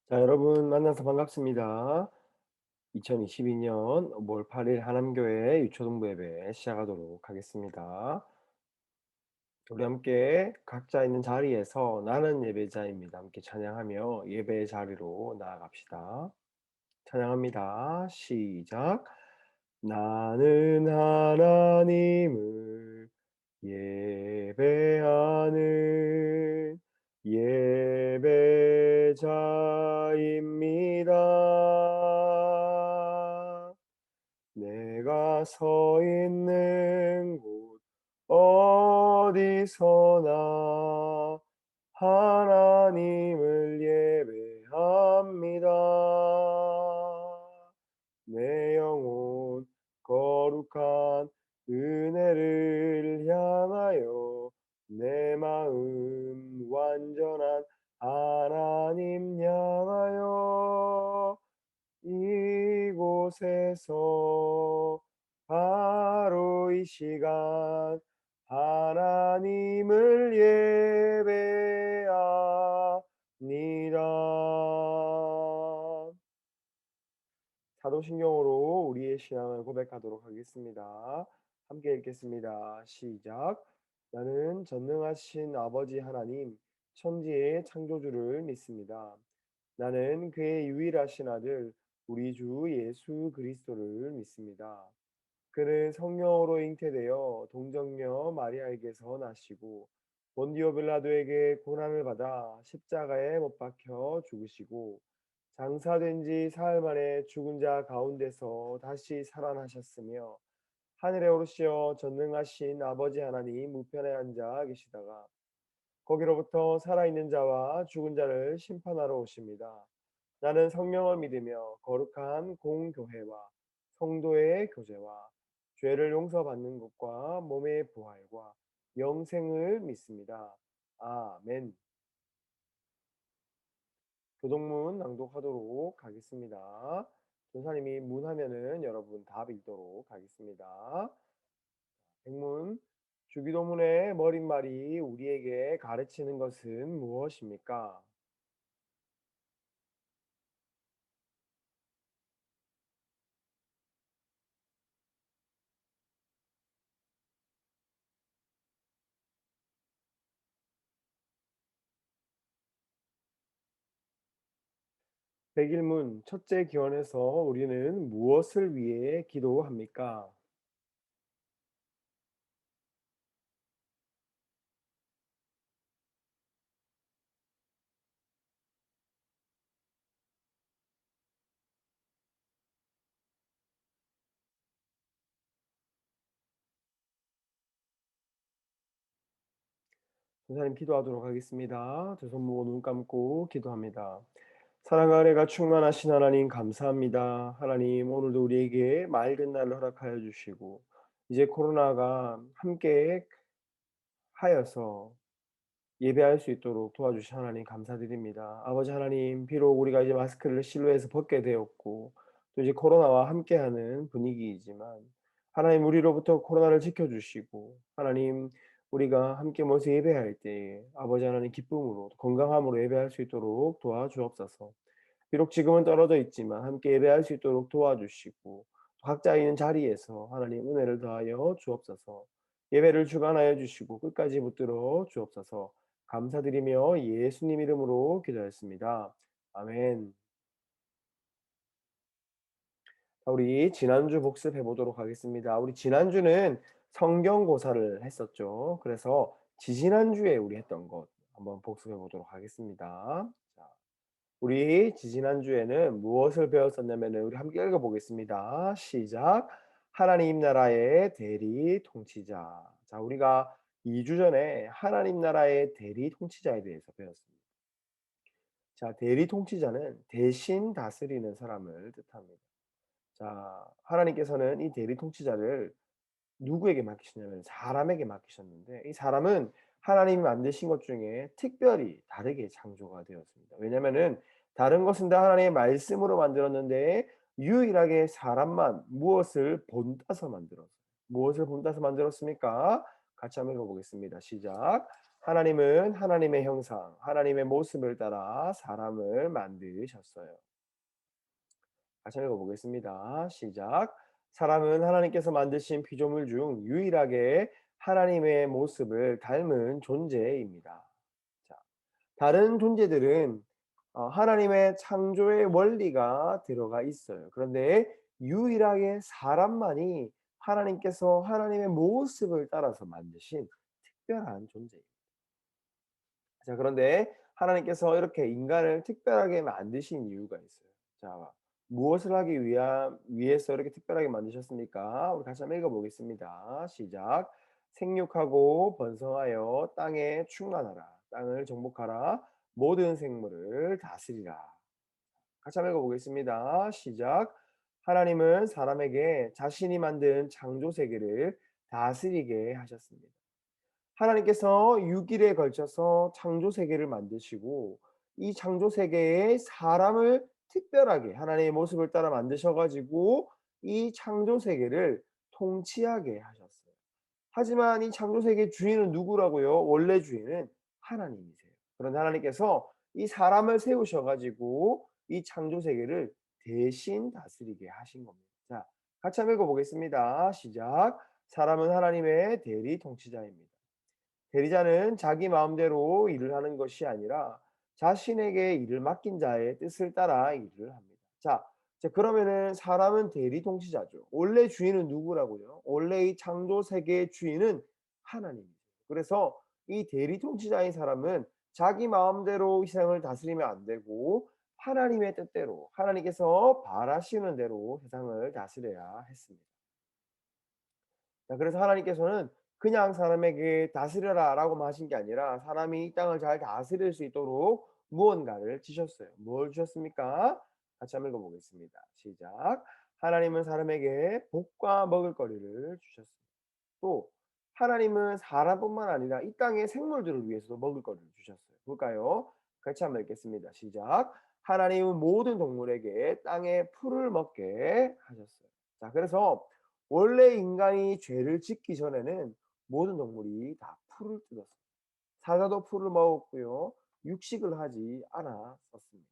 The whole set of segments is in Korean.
자, 여러분 만나서 반갑습니다. 2022년 5월 8일 하남교회 유초동부 예배 시작하도록 하겠습니다. 우리 함께 각자 있는 자리에서 나는 예배자입니다. 함께 찬양하며 예배의 자리로 나아갑시다. 찬양합니다. 시작. 나는 하나님을 예배하는 예배자입니다. 내가 서 있는 곳 어디서나 하나님을 예배합니다. 내 영혼 거룩한 은혜를 향하여 내 마음 완전한 하나님 향하여 이곳에서 바로 이 시간 하나님을 예배합니다. 사도신경으로 우리의 신앙을 고백하도록 하겠습니다. 함께 읽겠습니다. 시작. 나는 전능하신 아버지 하나님, 천지의 창조주를 믿습니다. 나는 그의 유일하신 아들, 우리 주 예수 그리스도를 믿습니다. 그는 성령으로 잉태되어 동정녀 마리아에게서 나시고 본디오 빌라도에게 고난을 받아 십자가에 못 박혀 죽으시고 장사된 지 사흘 만에 죽은 자 가운데서 다시 살아나셨으며 하늘에 오르시어 전능하신 아버지 하나님 우편에 앉아 계시다가 거기로부터 살아있는 자와 죽은 자를 심판하러 오십니다. 나는 성령을 믿으며 거룩한 공교회와 성도의 교제와 죄를 용서받는 것과 몸의 부활과 영생을 믿습니다. 아멘. 교동문 낭독하도록 하겠습니다. 전사님이 문하면은 여러분 답 읽도록 하겠습니다. 백문, 주기도문의 머릿말이 우리에게 가르치는 것은 무엇입니까? 백일문, 첫째 기원에서 우리는 무엇을 위해 기도합니까? 전사님 기도하도록 하겠습니다. 두 손 모으고 눈 감고 기도합니다. 사랑과 은혜가 충만하신 하나님 감사합니다. 하나님 오늘도 우리에게 맑은 날을 허락하여 주시고 이제 코로나가 함께 하여서 예배할 수 있도록 도와주신 하나님 감사드립니다. 아버지 하나님, 비록 우리가 이제 마스크를 실로에서 벗게 되었고 또 이제 코로나와 함께하는 분위기이지만 하나님 우리로부터 코로나를 지켜주시고 하나님 우리가 함께 모여서 예배할 때에 아버지 하나님 기쁨으로 건강함으로 예배할 수 있도록 도와주옵소서. 비록 지금은 떨어져 있지만 함께 예배할 수 있도록 도와주시고 각자 있는 자리에서 하나님 은혜를 더하여 주옵소서. 예배를 주관하여 주시고 끝까지 붙들어 주옵소서. 감사드리며 예수님 이름으로 기도했습니다. 아멘. 자, 우리 지난주 복습해 보도록 하겠습니다. 우리 지난주는 성경고사를 했었죠. 그래서 지지난주에 우리 했던 것 한번 복습해 보도록 하겠습니다. 자, 우리 지지난주에는 무엇을 배웠었냐면은 우리 함께 읽어보겠습니다. 시작. 하나님 나라의 대리 통치자. 자, 우리가 2주 전에 하나님 나라의 대리 통치자에 대해서 배웠습니다. 자, 대리 통치자는 대신 다스리는 사람을 뜻합니다. 자, 하나님께서는 이 대리 통치자를 누구에게 맡기셨냐면 사람에게 맡기셨는데 이 사람은 하나님이 만드신 것 중에 특별히 다르게 창조가 되었습니다. 왜냐면은 다른 것은 다 하나님의 말씀으로 만들었는데 유일하게 사람만 무엇을 본따서 만들었어요. 무엇을 본따서 만들었습니까? 같이 한번 읽어보겠습니다. 시작. 하나님은 하나님의 형상, 하나님의 모습을 따라 사람을 만드셨어요. 다시 읽어 보겠습니다. 시작. 사람은 하나님께서 만드신 피조물 중 유일하게 하나님의 모습을 닮은 존재입니다. 자, 다른 존재들은 하나님의 창조의 원리가 들어가 있어요. 그런데 유일하게 사람만이 하나님께서 하나님의 모습을 따라서 만드신 특별한 존재예요. 자, 그런데 하나님께서 이렇게 인간을 특별하게 만드신 이유가 있어요. 자, 무엇을 하기 위해서 이렇게 특별하게 만드셨습니까? 우리 같이 한번 읽어보겠습니다. 시작. 생육하고 번성하여 땅에 충만하라. 땅을 정복하라. 모든 생물을 다스리라. 같이 한번 읽어보겠습니다. 시작. 하나님은 사람에게 자신이 만든 창조 세계를 다스리게 하셨습니다. 하나님께서 6일에 걸쳐서 창조 세계를 만드시고 이 창조 세계에 사람을 특별하게 하나님의 모습을 따라 만드셔 가지고 이 창조 세계를 통치하게 하셨어요. 하지만 이 창조 세계의 주인은 누구라고요? 원래 주인은 하나님이세요. 그런데 하나님께서 이 사람을 세우셔 가지고 이 창조 세계를 대신 다스리게 하신 겁니다. 자, 같이 한번 읽어 보겠습니다. 시작. 사람은 하나님의 대리 통치자입니다. 대리자는 자기 마음대로 일을 하는 것이 아니라 자신에게 일을 맡긴 자의 뜻을 따라 일을 합니다. 자, 그러면은 사람은 대리 통치자죠. 원래 주인은 누구라고요? 원래 이 창조 세계의 주인은 하나님이죠. 그래서 이 대리 통치자인 사람은 자기 마음대로 이 세상을 다스리면 안 되고 하나님의 뜻대로 하나님께서 바라시는 대로 세상을 다스려야 했습니다. 자, 그래서 하나님께서는 그냥 사람에게 다스려라라고만 하신 게 아니라 사람이 이 땅을 잘 다스릴 수 있도록 무언가를 주셨어요. 뭘 주셨습니까? 같이 한번 읽어보겠습니다. 시작. 하나님은 사람에게 복과 먹을거리를 주셨습니다. 또 하나님은 사람뿐만 아니라 이 땅의 생물들을 위해서도 먹을거리를 주셨어요. 볼까요? 같이 한번 읽겠습니다. 시작. 하나님은 모든 동물에게 땅의 풀을 먹게 하셨어요. 자, 그래서 원래 인간이 죄를 짓기 전에는 모든 동물이 다 풀을 뜯었어요. 사자도 풀을 먹었고요. 육식을 하지 않았었습니다.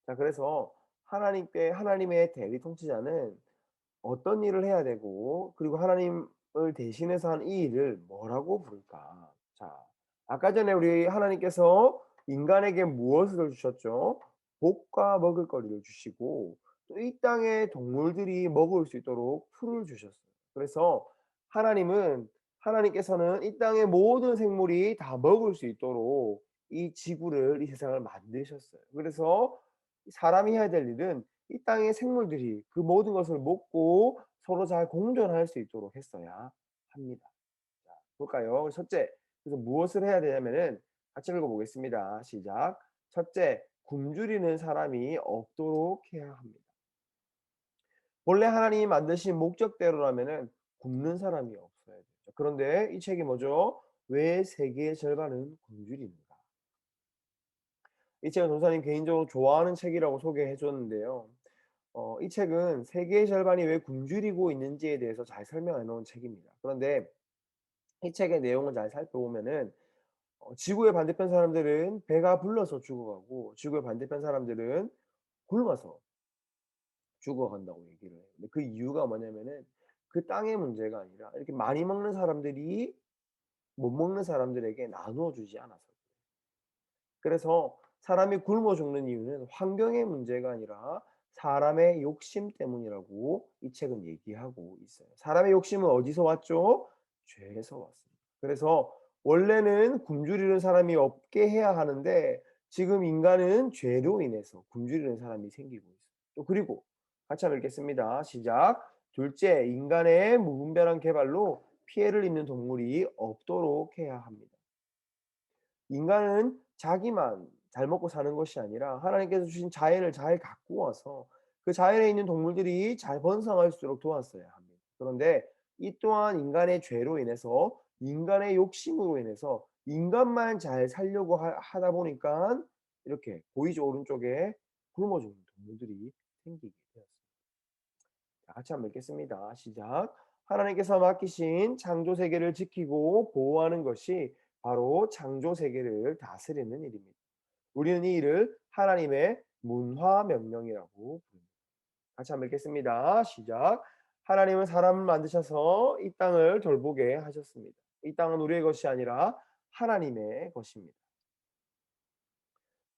자, 그래서 하나님의 대리 통치자는 어떤 일을 해야 되고 그리고 하나님을 대신해서 한 이 일을 뭐라고 부를까? 자, 아까 전에 우리 하나님께서 인간에게 무엇을 주셨죠? 복과 먹을거리를 주시고 또 이 땅의 동물들이 먹을 수 있도록 풀을 주셨어요. 그래서 하나님께서는 이 땅의 모든 생물이 다 먹을 수 있도록 이 지구를 이 세상을 만드셨어요. 그래서 사람이 해야 될 일은 이 땅의 생물들이 그 모든 것을 먹고 서로 잘 공존할 수 있도록 했어야 합니다. 자, 볼까요? 첫째, 그래서 무엇을 해야 되냐면은 같이 읽어보겠습니다. 시작. 첫째, 굶주리는 사람이 없도록 해야 합니다. 본래 하나님이 만드신 목적대로라면은 굶는 사람이 없어야 되죠. 그런데 이 책이 뭐죠? 왜 세계의 절반은 굶주리는가? 이 책은 전사님 개인적으로 좋아하는 책이라고 소개해 줬는데요. 이 책은 세계의 절반이 왜 굶주리고 있는지에 대해서 잘 설명해 놓은 책입니다. 그런데 이 책의 내용을 잘 살펴보면은 지구의 반대편 사람들은 배가 불러서 죽어가고 지구의 반대편 사람들은 굶어서 죽어간다고 얘기를 해요. 근데 그 이유가 뭐냐면은 그 땅의 문제가 아니라 이렇게 많이 먹는 사람들이 못 먹는 사람들에게 나누어 주지 않아서. 그래서 사람이 굶어 죽는 이유는 환경의 문제가 아니라 사람의 욕심 때문이라고 이 책은 얘기하고 있어요. 사람의 욕심은 어디서 왔죠? 죄에서 왔습니다. 그래서 원래는 굶주리는 사람이 없게 해야 하는데 지금 인간은 죄로 인해서 굶주리는 사람이 생기고 있어요. 또 그리고 같이 한번 읽겠습니다. 시작. 둘째, 인간의 무분별한 개발로 피해를 입는 동물이 없도록 해야 합니다. 인간은 자기만 잘 먹고 사는 것이 아니라 하나님께서 주신 자연을 잘 가꾸어서 그 자연에 있는 동물들이 잘 번성할 수 있도록 도왔어야 합니다. 그런데 이 또한 인간의 죄로 인해서 인간의 욕심으로 인해서 인간만 잘 살려고 하다 보니까 이렇게 보이죠? 오른쪽에 굶어 죽는 동물들이 생기게 되었습니다. 자, 같이 한번 읽겠습니다. 시작. 하나님께서 맡기신 창조 세계를 지키고 보호하는 것이 바로 창조 세계를 다스리는 일입니다. 우리는 이 일을 하나님의 문화 명령이라고 부릅니다. 같이 한번 읽겠습니다. 시작. 하나님은 사람을 만드셔서 이 땅을 돌보게 하셨습니다. 이 땅은 우리의 것이 아니라 하나님의 것입니다.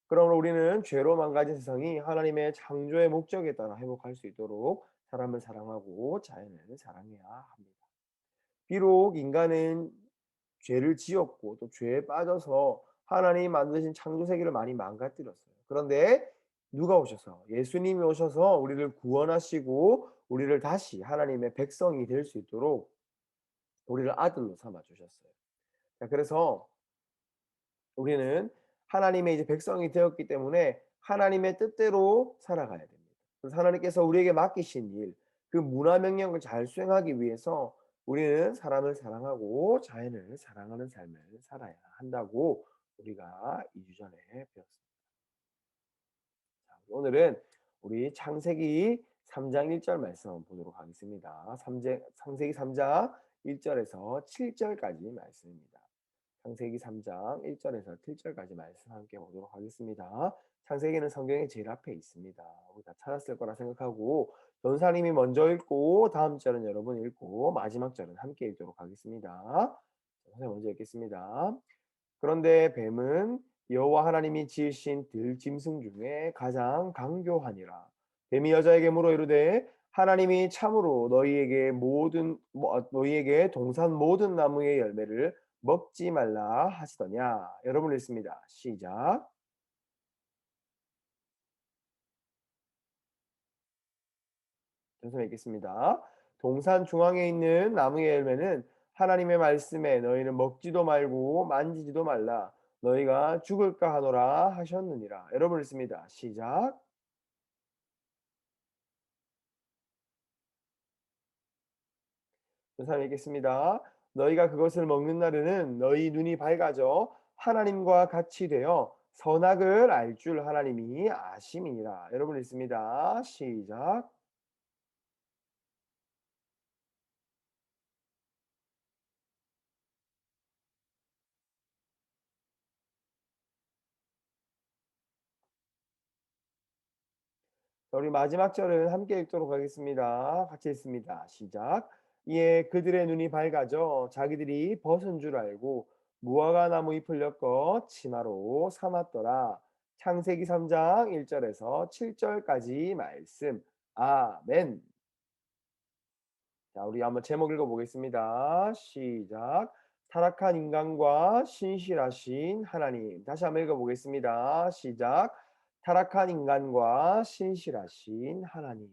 그러므로 우리는 죄로 망가진 세상이 하나님의 창조의 목적에 따라 회복할 수 있도록 사람을 사랑하고 자연을 사랑해야 합니다. 비록 인간은 죄를 지었고 또 죄에 빠져서 하나님이 만드신 창조 세계를 많이 망가뜨렸어요. 그런데 누가 오셔서 예수님이 오셔서 우리를 구원하시고 우리를 다시 하나님의 백성이 될 수 있도록 우리를 아들로 삼아 주셨어요. 자, 그래서 우리는 하나님의 이제 백성이 되었기 때문에 하나님의 뜻대로 살아가야 됩니다. 그래서 하나님께서 우리에게 맡기신 일, 그 문화 명령을 잘 수행하기 위해서 우리는 사람을 사랑하고 자연을 사랑하는 삶을 살아야 한다고 우리가 2주 전에 배웠습니다. 오늘은 우리 창세기 3장 1절 말씀 한번 보도록 하겠습니다. 창세기 3장 1절에서 7절까지 말씀입니다. 창세기 3장 1절에서 7절까지 말씀 함께 보도록 하겠습니다. 창세기는 성경에 제일 앞에 있습니다. 우리 다 찾았을 거라 생각하고 전사님이 먼저 읽고 다음 절은 여러분 읽고 마지막 절은 함께 읽도록 하겠습니다. 선생님 먼저 읽겠습니다. 그런데 뱀은 여호와 하나님이 지으신 들짐승 중에 가장 강교하니라. 뱀이 여자에게 물어 이르되 하나님이 참으로 너희에게 동산 모든 나무의 열매를 먹지 말라 하시더냐. 여러분 읽습니다. 시작. 계속 읽겠습니다. 동산 중앙에 있는 나무의 열매는 하나님의 말씀에 너희는 먹지도 말고 만지지도 말라. 너희가 죽을까 하노라 하셨느니라. 여러분 읽습니다. 시작. 조사 읽겠습니다. 너희가 그것을 먹는 날에는 너희 눈이 밝아져 하나님과 같이 되어 선악을 알 줄 하나님이 아심이니라. 여러분 읽습니다. 시작. 자, 우리 마지막 절은 함께 읽도록 하겠습니다. 같이 읽습니다. 시작. 이에 그들의 눈이 밝아져 자기들이 벗은 줄 알고 무화과 나무 잎을 엮어 치마로 삼았더라. 창세기 3장 1절에서 7절까지 말씀. 아멘. 자, 우리 한번 제목 읽어보겠습니다. 시작. 타락한 인간과 신실하신 하나님. 다시 한번 읽어보겠습니다. 시작. 타락한 인간과 신실하신 하나님.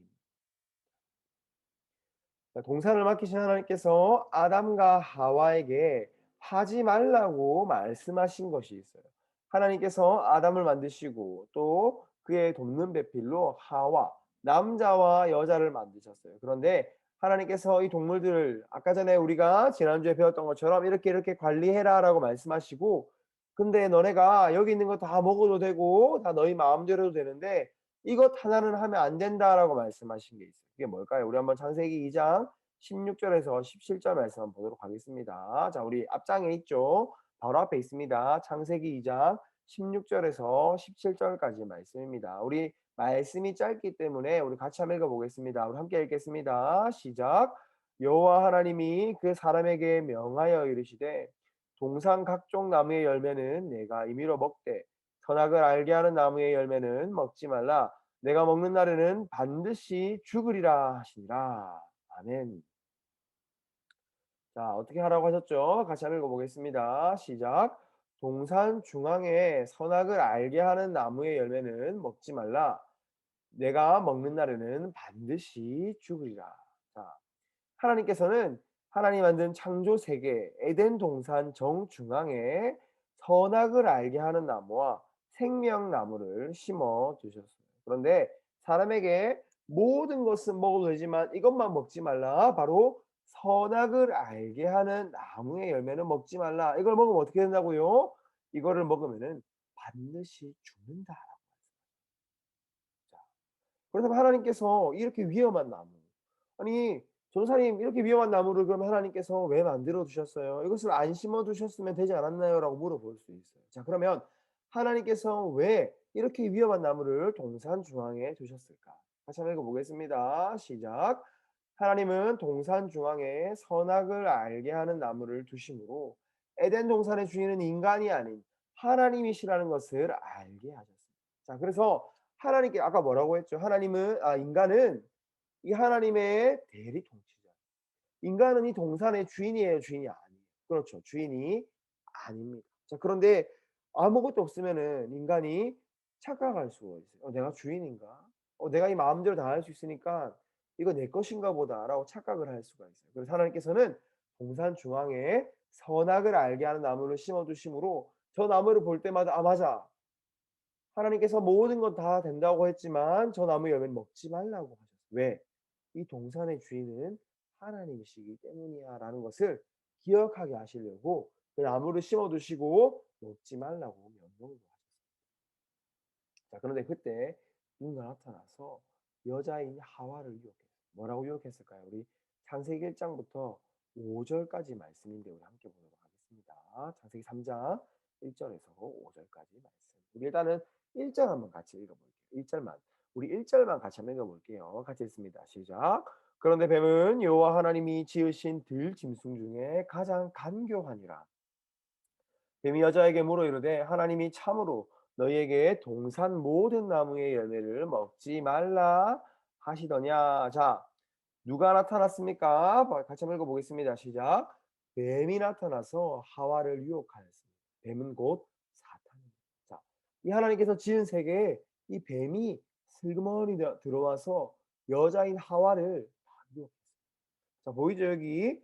동산을 맡기신 하나님께서 아담과 하와에게 하지 말라고 말씀하신 것이 있어요. 하나님께서 아담을 만드시고 또 그의 돕는 배필로 하와, 남자와 여자를 만드셨어요. 그런데 하나님께서 이 동물들을 아까 전에 우리가 지난주에 배웠던 것처럼 이렇게 이렇게 관리해라라고 말씀하시고, 근데 너네가 여기 있는 거 다 먹어도 되고 다 너희 마음대로 되는데 이것 하나는 하면 안 된다라고 말씀하신 게 있어요. 그게 뭘까요? 우리 한번 창세기 2장 16절에서 17절 말씀 한번 보도록 하겠습니다. 자, 우리 앞장에 있죠. 바로 앞에 있습니다. 창세기 2장 16절에서 17절까지 말씀입니다. 우리 말씀이 짧기 때문에 우리 같이 한번 읽어보겠습니다. 우리 함께 읽겠습니다. 시작. 여호와 하나님이 그 사람에게 명하여 이르시되 동산 각종 나무의 열매는 내가 임의로 먹되 선악을 알게 하는 나무의 열매는 먹지 말라. 내가 먹는 날에는 반드시 죽으리라 하시니라. 아멘. 자, 어떻게 하라고 하셨죠? 같이 한번 읽어보겠습니다. 시작. 동산 중앙에 선악을 알게 하는 나무의 열매는 먹지 말라. 내가 먹는 날에는 반드시 죽으리라. 자, 하나님께서는 하나님 만든 창조 세계 에덴 동산 정중앙에 선악을 알게 하는 나무와 생명나무를 심어 두셨어요. 그런데 사람에게 모든 것은 먹어도 되지만 이것만 먹지 말라. 바로 선악을 알게 하는 나무의 열매는 먹지 말라. 이걸 먹으면 어떻게 된다고요? 이거를 먹으면은 반드시 죽는다. 자, 그렇다면 하나님께서 이렇게 위험한 나무, 아니 "전도사님 이렇게 위험한 나무를 그럼 하나님께서 왜 만들어 두셨어요? 이것을 안 심어 두셨으면 되지 않았나요?"라고 물어볼 수 있어요. 자 그러면 하나님께서 왜 이렇게 위험한 나무를 동산 중앙에 두셨을까? 같이 한번 읽어 보겠습니다. 시작. 하나님은 동산 중앙에 선악을 알게 하는 나무를 두심으로 에덴 동산의 주인은 인간이 아닌 하나님이시라는 것을 알게 하셨습니다. 자 그래서 하나님께 아까 뭐라고 했죠? 하나님은 인간은 이 하나님의 대리 통치자. 인간은 이 동산의 주인이에요, 주인이 아니에요. 그렇죠. 주인이 아닙니다. 자, 그런데 아무것도 없으면은 인간이 착각할 수가 있어요. '내가 주인인가? 내가 이 마음대로 다 할 수 있으니까 이거 내 것인가 보다.'라고 착각을 할 수가 있어요. 그래서 하나님께서는 동산 중앙에 선악을 알게 하는 나무를 심어 두심으로 저 나무를 볼 때마다 '아 맞아. 하나님께서 모든 건 다 된다고 했지만 저 나무 열매는 먹지 말라고 하셨어. 왜? 이 동산의 주인은 하나님이시기 때문이야라는 것을 기억하게 하시려고 그 나무를 심어 두시고 먹지 말라고 명령도 하셨어요. 자, 그런데 그때 누가 나타나서 여자인 하와를 유혹했어요. 뭐라고 유혹했을까요? 우리 창세기 1 장부터 5 절까지 말씀인데 우리 함께 보도록 하겠습니다. 창세기 3장 1 절에서 5 절까지 말씀. 우리 일단은 1절 한번 같이 읽어 볼게요. 1 절만. 우리 1 절만 같이 한번 읽어 볼게요. 같이 읽습니다. 시작. 그런데 뱀은 여호와 하나님이 지으신 들 짐승 중에 가장 간교하니라. 뱀이 여자에게 물어 이르되 하나님이 참으로 너희에게 동산 모든 나무의 열매를 먹지 말라 하시더냐. 자, 누가 나타났습니까? 같이 한번 읽어보겠습니다. 시작. 뱀이 나타나서 하와를 유혹하였습니다. 뱀은 곧 사탄입니다. 자, 이 하나님께서 지은 세계에 이 뱀이 슬그머니 들어와서 여자인 하와를 유혹했어요. 자, 보이죠 여기?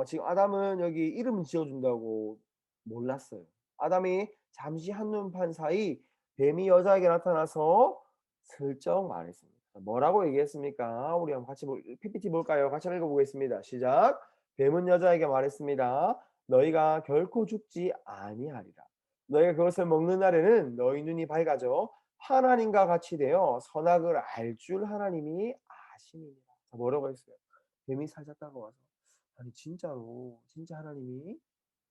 지금 아담은 여기 이름을 지어준다고 몰랐어요. 아담이 잠시 한눈판 사이 뱀이 여자에게 나타나서 슬쩍 말했습니다. 뭐라고 얘기했습니까? 우리 한번 같이 PPT 볼까요? 같이 한번 읽어보겠습니다. 시작. 뱀은 여자에게 말했습니다. 너희가 결코 죽지 아니하리라. 너희가 그것을 먹는 날에는 너희 눈이 밝아져 하나님과 같이 되어 선악을 알 줄 하나님이 아심이니라. 자, 뭐라고 했어요? 뱀이 살짝 다가와서 "아니 진짜로 진짜 하나님이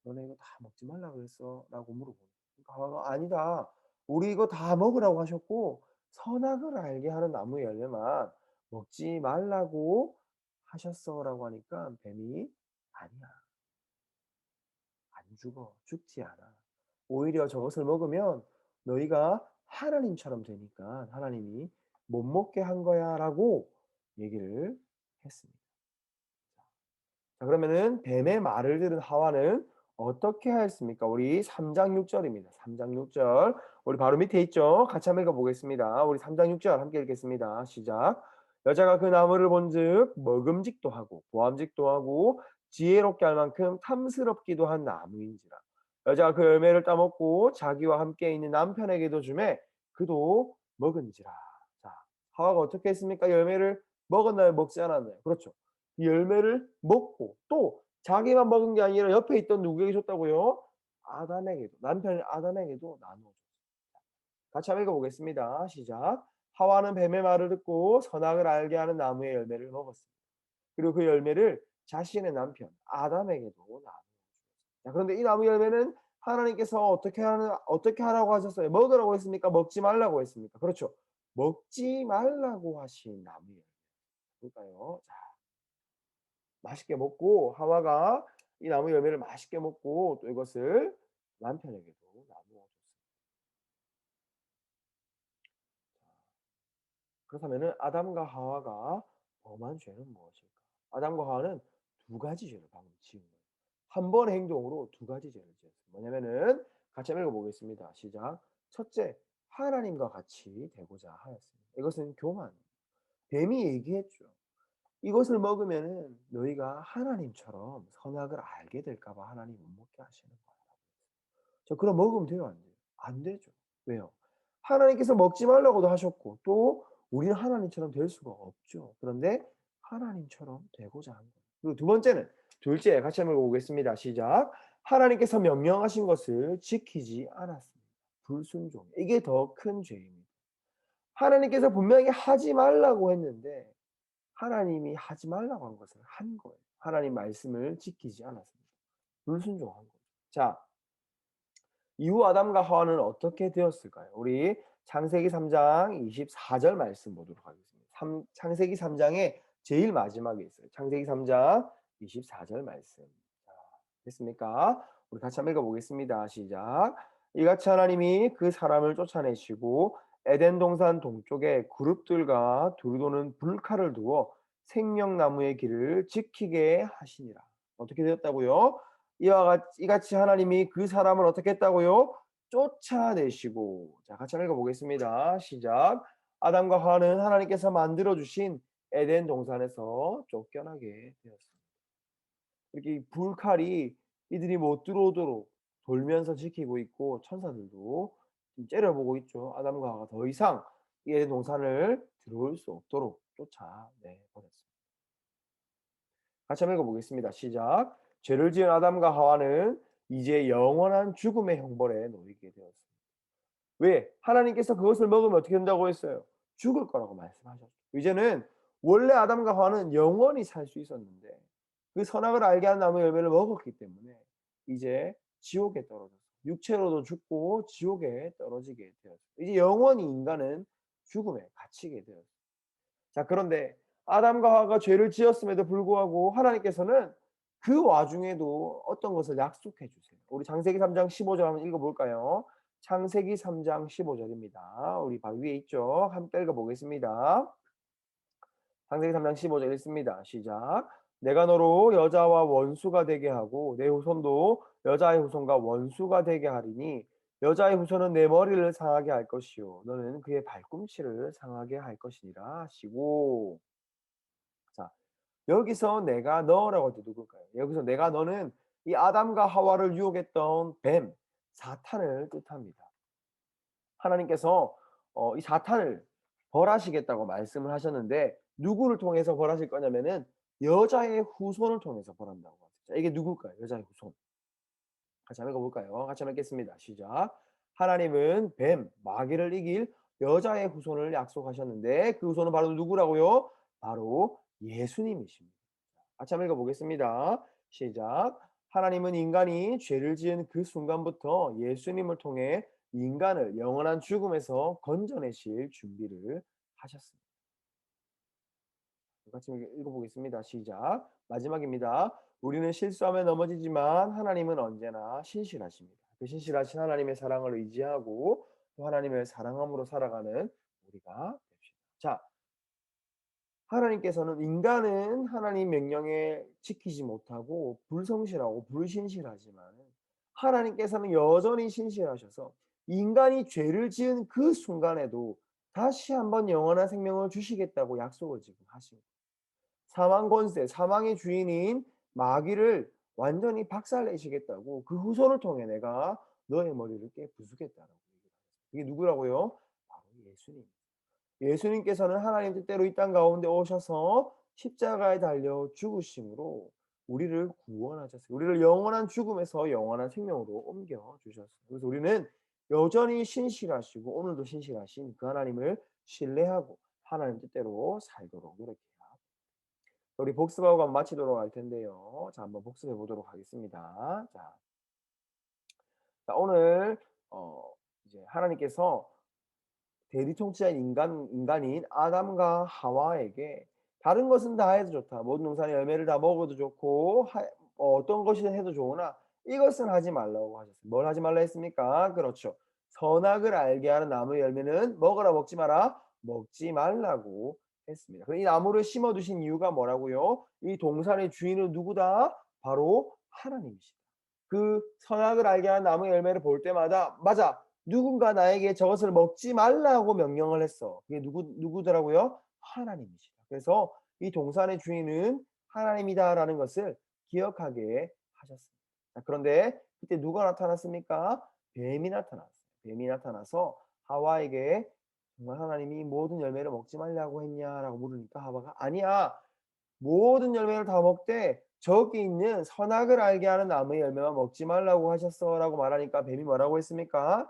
너네 이거 다 먹지 말라 그랬어?"라고 물어보는 그러니까 하와가 "아니다. 우리 이거 다 먹으라고 하셨고 선악을 알게 하는 나무 열매만 먹지 말라고 하셨어."라고 하니까 뱀이 "아니야. 안 죽어. 죽지 않아. 오히려 저것을 먹으면 너희가 하나님처럼 되니까 하나님이 못 먹게 한 거야."라고 얘기를 했습니다. 자 그러면은 뱀의 말을 들은 하와는 어떻게 하였습니까? 우리 3장 6 절입니다. 3장 6 절. 우리 바로 밑에 있죠. 같이 한번 읽어 보겠습니다. 우리 3장 6절 함께 읽겠습니다. 시작. 여자가 그 나무를 본즉 먹음직도 하고 보암직도 하고 지혜롭게 할 만큼 탐스럽기도 한 나무인지라. 여자가 그 열매를 따먹고 자기와 함께 있는 남편에게도 주매 그도 먹은지라. 자, 하와가 어떻게 했습니까? 열매를 먹었나요? 먹지 않았나요? 그렇죠. 이 열매를 먹고 또 자기만 먹은 게 아니라 옆에 있던 누구에게 줬다고요? 아담에게도 남편 아담에게도 나누어 줬어요. 같이 한번 읽어 보겠습니다. 시작. 하와는 뱀의 말을 듣고 선악을 알게 하는 나무의 열매를 먹었습니다. 그리고 그 열매를 자신의 남편 아담에게도 나누어 주었습니다. 자, 그런데 이 나무 열매는 하나님께서 어떻게 하라고 하셨어요? 먹으라고 했습니까? 먹지 말라고 했습니까? 그렇죠. 먹지 말라고 하신 나무 열매. 볼까요? 자, 맛있게 먹고 하와가 이 나무 열매를 맛있게 먹고 또 이것을 남편에게도 나누어 줬습니다. 그렇다면은 아담과 하와가 범한 죄는 무엇일까? 아담과 하와는 두 가지 죄를 방금 지은 거예요. 한 번의 행동으로 두 가지 죄를 지었어요. 뭐냐면은 같이 한번 읽어보겠습니다. 시작. 첫째, 하나님과 같이 되고자 하였습니다. 이것은 교만. 뱀이 얘기했죠. 이것을 먹으면은 너희가 하나님처럼 선악을 알게 될까 봐 하나님이 못 먹게 하시는 거야. 저 그럼 먹으면 돼요, 안 돼요? 안 되죠. 왜요? 하나님께서 먹지 말라고도 하셨고 또 우리는 하나님처럼 될 수가 없죠. 그런데 하나님처럼 되고자 한 거예요. 그리고 두 번째는 둘째 같이 한번 보겠습니다. 시작. 하나님께서 명령하신 것을 지키지 않았습니다. 불순종. 이게 더 큰 죄입니다. 하나님께서 분명히 하지 말라고 했는데 하나님이 하지 말라고 한 것을 한 거예요. 하나님 말씀을 지키지 않았습니다. 불순종한 거죠. 자, 이후 아담과 하와는 어떻게 되었을까요? 우리 창세기 3장 24절 말씀 보도록 하겠습니다. 창세기 3장의 제일 마지막에 있어요. 창세기 3장 24절 말씀. 자, 됐습니까? 우리 같이 한번 읽어보겠습니다. 시작. 이같이 하나님이 그 사람을 쫓아내시고 에덴 동산 동쪽에 그룹들과 두루도는 불칼을 두어 생명나무의 길을 지키게 하시니라. 어떻게 되었다고요? 이같이 하나님이 그 사람을 어떻게 했다고요? 쫓아내시고. 자, 같이 한번 읽어보겠습니다. 시작. 아담과 하와는 하나님께서 만들어주신 에덴 동산에서 쫓겨나게 되었습니다. 이렇게 이 불칼이 이들이 못 들어오도록 돌면서 지키고 있고 천사들도 좀 째려보고 있죠. 아담과 하와가 더 이상 이 에덴 동산을 들어올 수 없도록 쫓아내 버렸습니다. 같이 한번 읽어보겠습니다. 시작. 죄를 지은 아담과 하와는 이제 영원한 죽음의 형벌에 놓이게 되었습니다. 왜? 하나님께서 그것을 먹으면 어떻게 된다고 했어요? 죽을 거라고 말씀하셨죠. 이제는 원래 아담과 하와는 영원히 살 수 있었는데 그 선악을 알게 하는 나무 열매를 먹었기 때문에 이제 지옥에 떨어졌어요. 육체로도 죽고 지옥에 떨어지게 되었어요. 이제 영원히 인간은 죽음에 갇히게 되었어요. 자, 그런데 아담과 하와가 죄를 지었음에도 불구하고 하나님께서는 그 와중에도 어떤 것을 약속해 주세요. 우리 창세기 3장 15절 한번 읽어볼까요? 창세기 3장 15절입니다. 우리 바로 위에 있죠. 함께 읽어보겠습니다. 창세기 3장 15절 읽습니다. 시작. 내가 너로 여자와 원수가 되게 하고 내 후손도 여자의 후손과 원수가 되게 하리니 여자의 후손은 내 머리를 상하게 할 것이요 너는 그의 발꿈치를 상하게 할 것이니라 하시고. 자, 여기서 내가 너라고 할 때 누굴까요? 여기서 내가 너는 이 아담과 하와를 유혹했던 뱀, 사탄을 뜻합니다. 하나님께서 이 사탄을 벌하시겠다고 말씀을 하셨는데 누구를 통해서 벌하실 거냐면은 여자의 후손을 통해서 벌한다고 하죠. 자, 이게 누굴까요? 여자의 후손. 같이 한번 읽어볼까요? 같이 한번 읽겠습니다. 시작. 하나님은 뱀, 마귀를 이길 여자의 후손을 약속하셨는데 그 후손은 바로 누구라고요? 바로 예수님이십니다. 같이 한번 읽어보겠습니다. 시작. 하나님은 인간이 죄를 지은 그 순간부터 예수님을 통해 인간을 영원한 죽음에서 건져내실 준비를 하셨습니다. 같이 읽어보겠습니다. 시작. 마지막입니다. 우리는 실수하며 넘어지지만 하나님은 언제나 신실하십니다. 그 신실하신 하나님의 사랑을 의지하고 또 하나님을 사랑함으로 살아가는 우리가 됩시다. 자, 하나님께서는 인간은 하나님 명령에 지키지 못하고 불성실하고 불신실하지만 하나님께서는 여전히 신실하셔서 인간이 죄를 지은 그 순간에도 다시 한번 영원한 생명을 주시겠다고 약속을 지금 하신 거예요. 사망 권세, 사망의 주인인 마귀를 완전히 박살내시겠다고 그 후손을 통해 내가 너의 머리를 깨 부수겠다라고 얘기를 하셨어요. 이게 누구라고요? 바로 예수님. 예수님께서는 하나님 뜻대로 이 땅 가운데 오셔서 십자가에 달려 죽으심으로 우리를 구원하셨어요. 우리를 영원한 죽음에서 영원한 생명으로 옮겨 주셨어요. 그래서 우리는 여전히 신실하시고 오늘도 신실하신 그 하나님을 신뢰하고 하나님 뜻대로 살도록 노력해야 합니다. 우리 복습하고 한번 마치도록 할 텐데요. 자, 한번 복습해 보도록 하겠습니다. 자, 오늘 이제 하나님께서 대리통치자인 인간인 아담과 하와에게 다른 것은 다 해도 좋다. 모든 동산의 열매를 다 먹어도 좋고 어떤 것이든 해도 좋으나 이것은 하지 말라고 하셨어요. 뭘 하지 말라 했습니까? 그렇죠. 선악을 알게 하는 나무 열매는 먹으라 먹지 마라. 먹지 말라고 했습니다. 그럼 이 나무를 심어두신 이유가 뭐라고요? 이 동산의 주인은 누구다? 바로 하나님이시다. 그 선악을 알게 하는 나무 열매를 볼 때마다 맞아. 누군가 나에게 저것을 먹지 말라고 명령을 했어. 그게 누구더라고요? 하나님이시다. 그래서 이 동산의 주인은 하나님이다라는 것을 기억하게 하셨습니다. 자, 그런데 그때 누가 나타났습니까? 뱀이 나타났어요. 뱀이 나타나서 하와에게 정말 하나님이 모든 열매를 먹지 말라고 했냐라고 물으니까 하와가 아니야. 모든 열매를 다 먹되 저기 있는 선악을 알게 하는 나무의 열매만 먹지 말라고 하셨어라고 말하니까 뱀이 뭐라고 했습니까?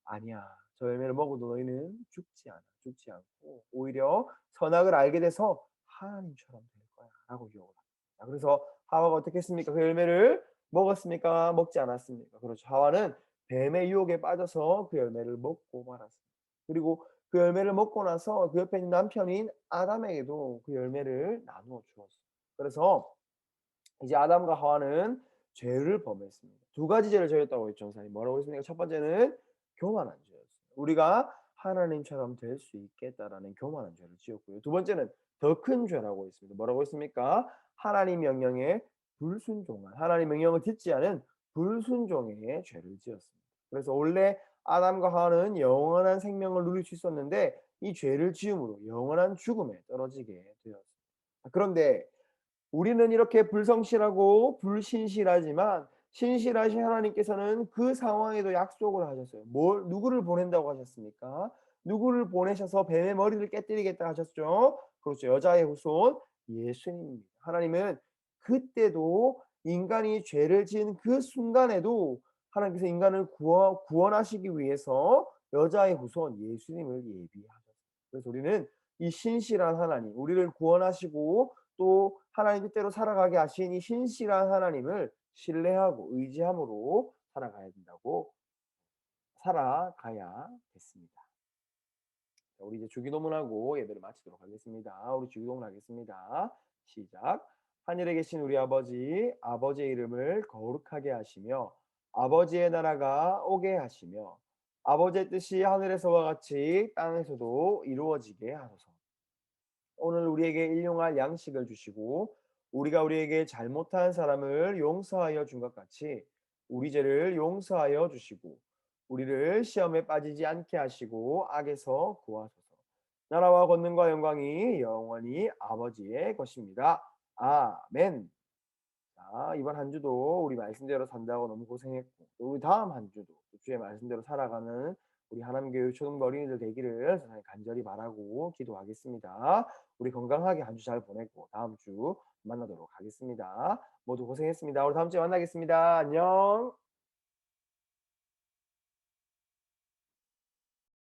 아니야. 저 열매를 먹어도 너희는 죽지 않아. 죽지 않고 오히려 선악을 알게 돼서 하나님처럼 될 거야라고 유혹을 합니다. 그래서 하와가 어떻게 했습니까? 그 열매를 먹었습니까? 먹지 않았습니까? 그렇죠. 하와는 뱀의 유혹에 빠져서 그 열매를 먹고 말았습니다. 그리고 그 열매를 먹고 나서 그 옆에 있는 남편인 아담에게도 그 열매를 나누어 주었어요. 그래서 이제 아담과 하와는 죄를 범했습니다. 두 가지 죄를 저질렀다고 했죠 선생님. 뭐라고 했습니까? 첫 번째는 교만한 죄였어요. 우리가 하나님처럼 될 수 있겠다라는 교만한 죄를 지었고요. 두 번째는 더 큰 죄라고 했습니다. 뭐라고 했습니까? 하나님 명령에 불순종한, 하나님 명령을 듣지 않은 불순종의 죄를 지었습니다. 그래서 원래 아담과 하와는 영원한 생명을 누릴 수 있었는데 이 죄를 지음으로 영원한 죽음에 떨어지게 되었습니다. 그런데 우리는 이렇게 불성실하고 불신실하지만 신실하신 하나님께서는 그 상황에도 약속을 하셨어요. 누구를 보낸다고 하셨습니까? 누구를 보내셔서 뱀의 머리를 깨뜨리겠다 하셨죠? 그렇죠. 여자의 후손 예수님입니다. 하나님은 그때도 인간이 죄를 지은 그 순간에도 하나님께서 인간을 구원하시기 위해서 여자의 후손 예수님을 예비하셨어요. 그래서 우리는 이 신실한 하나님, 우리를 구원하시고 또 하나님 뜻대로 살아가게 하신 이 신실한 하나님을 신뢰하고 의지함으로 살아가야겠습니다. 자, 우리 이제 주기도문하고 예배를 마치도록 하겠습니다. 우리 주기도문 하겠습니다. 시작. 하늘에 계신 우리 아버지, 아버지의 이름을 거룩하게 하시며 아버지의 나라가 오게 하시며 아버지의 뜻이 하늘에서와 같이 땅에서도 이루어지게 하소서. 오늘 우리에게 일용할 양식을 주시고 우리가 우리에게 잘못한 사람을 용서하여 준 것 같이 우리 죄를 용서하여 주시고 우리를 시험에 빠지지 않게 하시고 악에서 구하소서. 나라와 권능과 영광이 영원히 아버지의 것입니다. 아멘. 자, 이번 한 주도 우리 말씀대로 산다고 너무 고생했고 또 우리 다음 한 주도 주의 말씀대로 살아가는 우리 하남교회 초등부 어린이들 되기를 세상에 간절히 바라고 기도하겠습니다. 우리 건강하게 한 주 잘 보내고 다음 주 만나도록 하겠습니다. 모두 고생했습니다. 우리 다음 주에 만나겠습니다. 안녕.